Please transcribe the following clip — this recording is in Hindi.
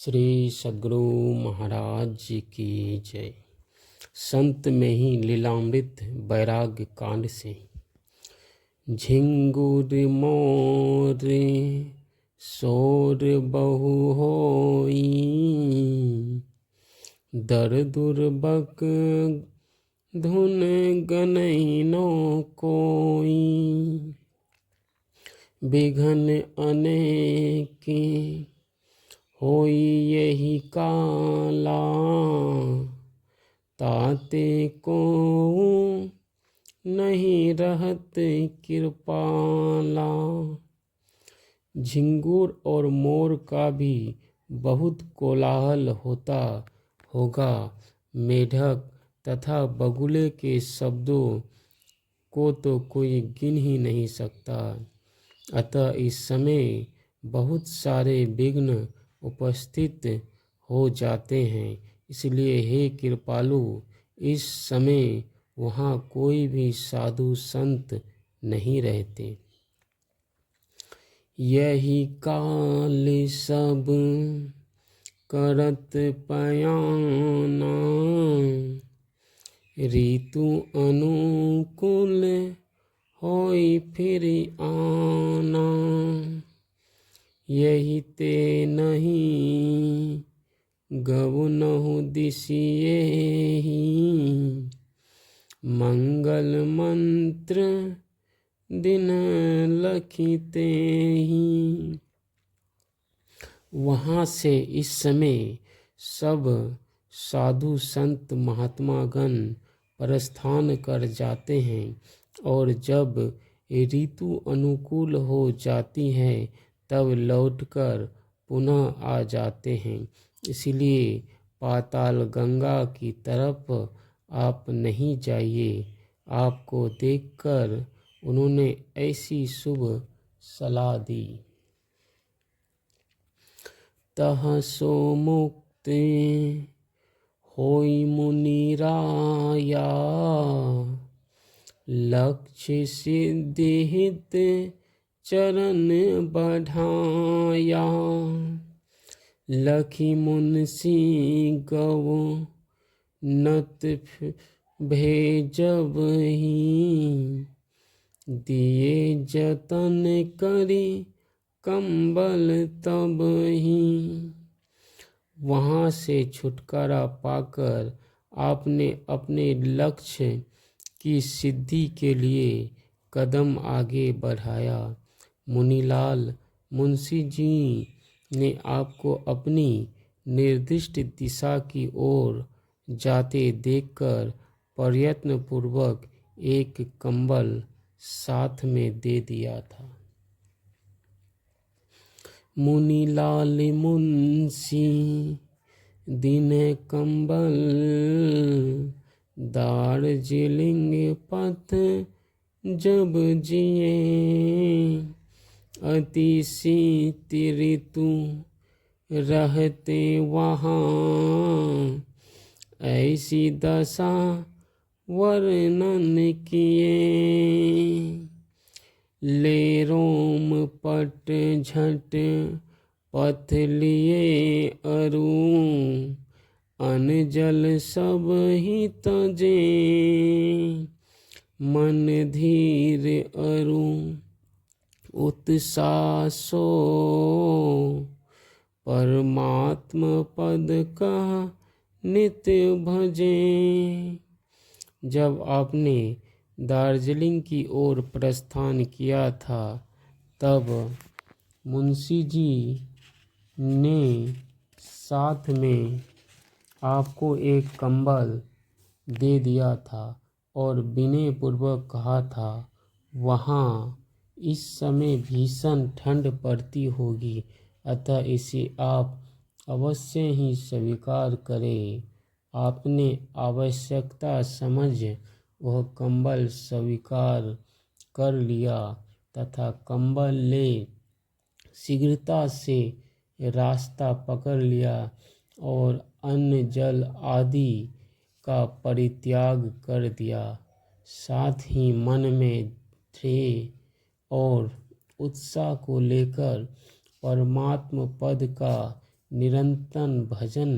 श्री सद्गुरु महाराज जी की जय। संत में ही लीलामृत वैराग्य कांड से। झिंगुर मोर शोर बहु होई, दर दुर्बक धुन गनैनो कोई। बिघन अनेक होई यही काला, ताते को नहीं रहत कृपाला। झिंगुर और मोर का भी बहुत कोलाहल होता होगा। मेढक तथा बगुले के शब्दों को तो कोई गिन ही नहीं सकता। अतः इस समय बहुत सारे विघ्न उपस्थित हो जाते हैं। इसलिए हे कृपालु, इस समय वहाँ कोई भी साधु संत नहीं रहते। यही काल सब करत पयाना, ऋतु अनुकूल होई फिर आना। यही ते नहीं गवनहु दिसिए ही, मंगल मंत्र दिन लखिते ही। वहाँ से इस समय सब साधु संत महात्मा गण प्रस्थान कर जाते हैं, और जब ऋतु अनुकूल हो जाती है तब लौटकर पुनः आ जाते हैं। इसलिए पाताल गंगा की तरफ आप नहीं जाइए। आपको देखकर उन्होंने ऐसी शुभ सलाह दी। तह सो मुक्ति होई मुनिराया, लक्ष्य सिद्धि हित चरण बढ़ाया। लखी मुंशी गव नत भेजब ही, दिए जतन करी कंबल तब ही। वहाँ से छुटकारा पाकर आपने अपने लक्ष्य की सिद्धि के लिए कदम आगे बढ़ाया। मुनीलाल, मुंशी जी ने आपको अपनी निर्दिष्ट दिशा की ओर जाते देखकर प्रयत्न पूर्वक एक कंबल साथ में दे दिया था। मुनीलाल मुंशी दिन कंबल, दार्जिलिंग पथ जब जिए। अति शीत ऋतु रहते वहाँ, ऐसी दशा वर्णन किए। ले रोम पट झट पथ लिए अरु, अन जल सब ही तजे। मन धीर अरु उत्साह सो, परमात्म पद का नित्य भजे। जब आपने दार्जिलिंग की ओर प्रस्थान किया था तब मुंशी जी ने साथ में आपको एक कंबल दे दिया था और विनय पूर्वक कहा था, वहाँ इस समय भीषण ठंड पड़ती होगी, अतः इसे आप अवश्य ही स्वीकार करें। आपने आवश्यकता समझ वह कंबल स्वीकार कर लिया तथा कंबल ले शीघ्रता से रास्ता पकड़ लिया और अन्न जल आदि का परित्याग कर दिया। साथ ही मन में ध्येय और उत्साह को लेकर परमात्म पद का निरंतर भजन